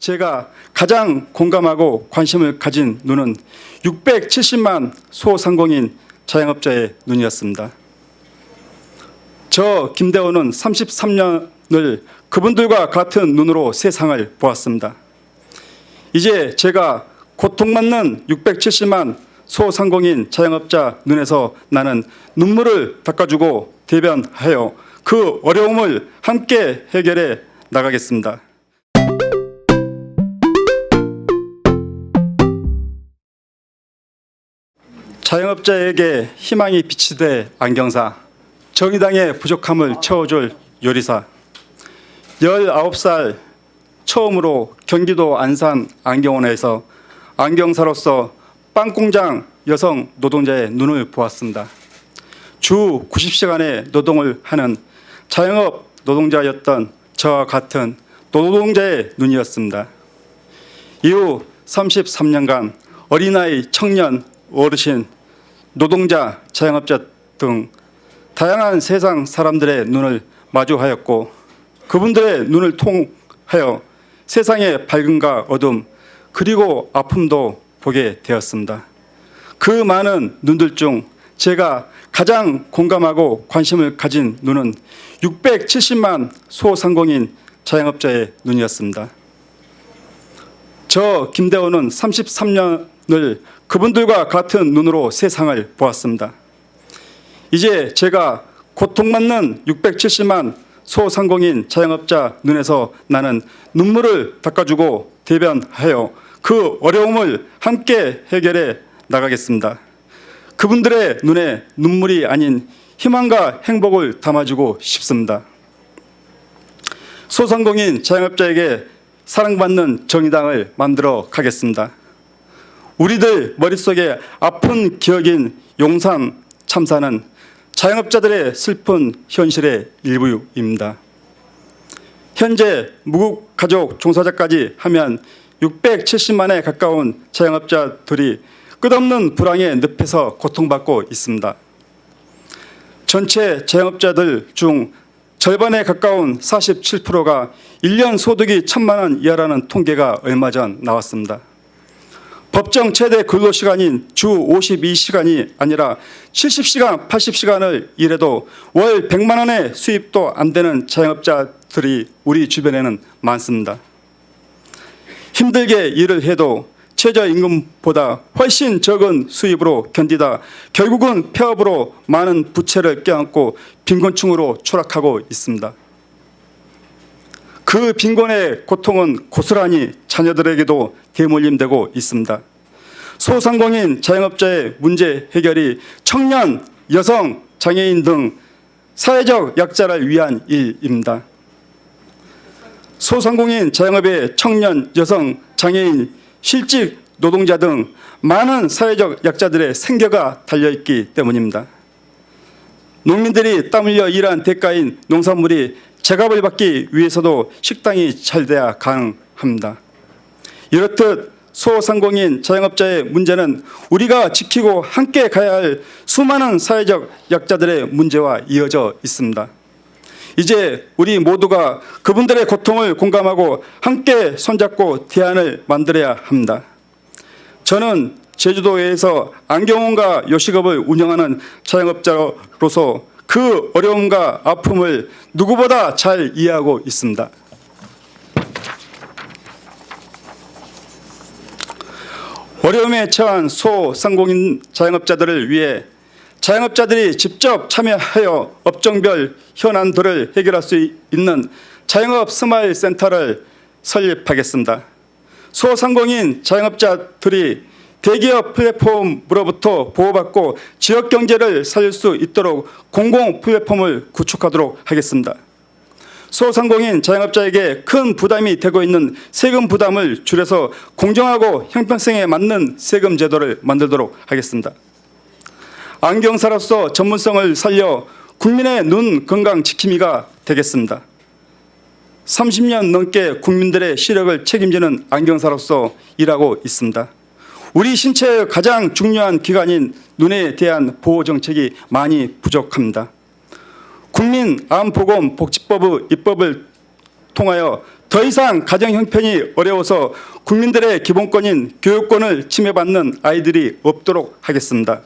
제가 가장 공감하고 관심을 가진 눈은 670만 소상공인 자영업자의 눈이었습니다. 저 김대호는 33년을 그분들과 같은 눈으로 세상을 보았습니다. 이제 제가 고통받는 670만 소상공인 자영업자 눈에서 나는 눈물을 닦아주고 대변하여 그 어려움을 함께 해결해 나가겠습니다. 자영업자에게 희망이 빛이 돼 안경사, 정의당의 부족함을 채워줄 요리사, 19살 처음으로 경기도 안산 안경원에서 안경사로서 빵공장 여성 노동자의 눈을 보았습니다. 주 90시간의 노동을 하는 자영업 노동자였던 저와 같은 노동자의 눈이었습니다. 이후 33년간 어린아이, 청년, 어르신, 노동자, 자영업자 등 다양한 세상 사람들의 눈을 마주하였고 그분들의 눈을 통하여 세상의 밝음과 어둠 그리고 아픔도 보게 되었습니다. 그 많은 눈들 중 제가 가장 공감하고 관심을 가진 눈은 670만 소상공인 자영업자의 눈이었습니다. 저 김대호는 33년을 그분들과 같은 눈으로 세상을 보았습니다. 이제 제가 고통받는 670만 소상공인 자영업자 눈에서 나는 눈물을 닦아주고 대변하여 그 어려움을 함께 해결해 나가겠습니다. 그분들의 눈에 눈물이 아닌 희망과 행복을 담아주고 싶습니다. 소상공인 자영업자에게 사랑받는 정의당을 만들어 가겠습니다. 우리들 머릿속에 아픈 기억인 용산 참사는 자영업자들의 슬픈 현실의 일부입니다. 현재 무국가족 종사자까지 하면 670만에 가까운 자영업자들이 끝없는 불황의 늪에서 고통받고 있습니다. 전체 자영업자들 중 절반에 가까운 47%가 1년 소득이 1,000만 원 이하라는 통계가 얼마 전 나왔습니다. 법정 최대 근로시간인 주 52시간이 아니라 70시간, 80시간을 일해도 월 100만 원의 수입도 안 되는 자영업자들이 우리 주변에는 많습니다. 힘들게 일을 해도 최저임금보다 훨씬 적은 수입으로 견디다 결국은 폐업으로 많은 부채를 껴안고 빈곤층으로 추락하고 있습니다. 그 빈곤의 고통은 고스란히 자녀들에게도 대물림되고 있습니다. 소상공인 자영업자의 문제 해결이 청년, 여성, 장애인 등 사회적 약자를 위한 일입니다. 소상공인 자영업의 청년, 여성, 장애인, 실직 노동자 등 많은 사회적 약자들의 생계가 달려있기 때문입니다. 농민들이 땀 흘려 일한 대가인 농산물이 제값을 받기 위해서도 식당이 잘 돼야 가능합니다. 이렇듯 소상공인 자영업자의 문제는 우리가 지키고 함께 가야 할 수많은 사회적 약자들의 문제와 이어져 있습니다. 이제 우리 모두가 그분들의 고통을 공감하고 함께 손잡고 대안을 만들어야 합니다. 저는 제주도에서 안경원과 요식업을 운영하는 자영업자로서 그 어려움과 아픔을 누구보다 잘 이해하고 있습니다. 어려움에 처한 소상공인 자영업자들을 위해 자영업자들이 직접 참여하여 업종별 현안들을 해결할 수 있는 자영업 스마일 센터를 설립하겠습니다. 소상공인 자영업자들이 대기업 플랫폼으로부터 보호받고 지역 경제를 살릴 수 있도록 공공 플랫폼을 구축하도록 하겠습니다. 소상공인 자영업자에게 큰 부담이 되고 있는 세금 부담을 줄여서 공정하고 형평성에 맞는 세금 제도를 만들도록 하겠습니다. 안경사로서 전문성을 살려 국민의 눈 건강 지킴이가 되겠습니다. 30년 넘게 국민들의 시력을 책임지는 안경사로서 일하고 있습니다. 우리 신체의 가장 중요한 기관인 눈에 대한 보호 정책이 많이 부족합니다. 국민암보건복지법의 입법을 통하여 더 이상 가정 형편이 어려워서 국민들의 기본권인 교육권을 침해받는 아이들이 없도록 하겠습니다.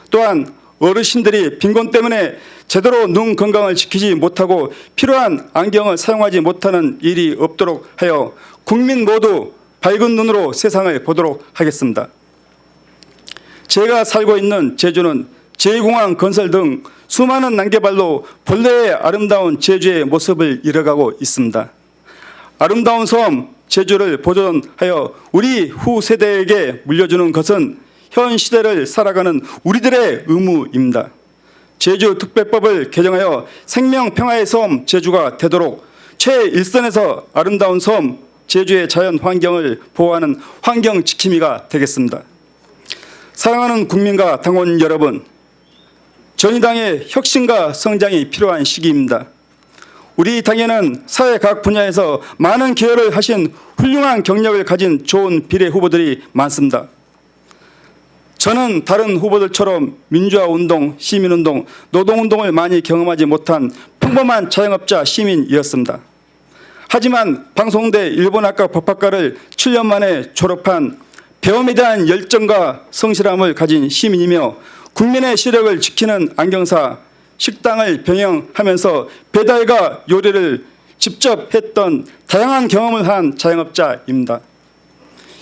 또한 어르신들이 빈곤 때문에 제대로 눈 건강을 지키지 못하고 필요한 안경을 사용하지 못하는 일이 없도록 하여 국민 모두 밝은 눈으로 세상을 보도록 하겠습니다. 제가 살고 있는 제주는 제2공항 건설 등 수많은 난개발로 본래의 아름다운 제주의 모습을 잃어가고 있습니다. 아름다운 섬 제주를 보존하여 우리 후 세대에게 물려주는 것은 현 시대를 살아가는 우리들의 의무입니다. 제주특별법을 개정하여 생명평화의 섬 제주가 되도록 최일선에서 아름다운 섬 제주의 자연 환경을 보호하는 환경지킴이가 되겠습니다. 사랑하는 국민과 당원 여러분, 정의당의 혁신과 성장이 필요한 시기입니다. 우리 당에는 사회 각 분야에서 많은 기여를 하신 훌륭한 경력을 가진 좋은 비례 후보들이 많습니다. 저는 다른 후보들처럼 민주화운동, 시민운동, 노동운동을 많이 경험하지 못한 평범한 자영업자 시민이었습니다. 하지만 방송대 일본학과 법학과를 7년 만에 졸업한 배움에 대한 열정과 성실함을 가진 시민이며 국민의 시력을 지키는 안경사, 식당을 병행하면서 배달과 요리를 직접 했던 다양한 경험을 한 자영업자입니다.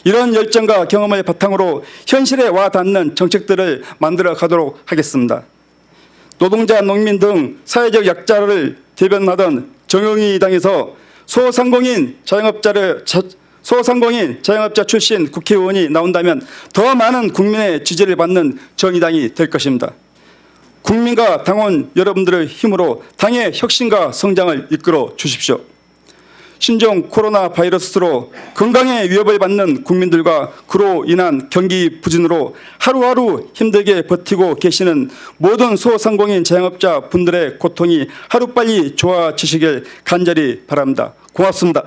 이런 열정과 경험을 바탕으로 현실에 와닿는 정책들을 만들어 가도록 하겠습니다. 노동자, 농민 등 사회적 약자를 대변하던 정의당에서 소상공인 자영업자 출신 국회의원이 나온다면 더 많은 국민의 지지를 받는 정의당이 될 것입니다. 국민과 당원 여러분들의 힘으로 당의 혁신과 성장을 이끌어 주십시오. 신종 코로나 바이러스로 건강에 위협을 받는 국민들과 그로 인한 경기 부진으로 하루하루 힘들게 버티고 계시는 모든 소상공인 자영업자 분들의 고통이 하루빨리 좋아지시길 간절히 바랍니다. 고맙습니다.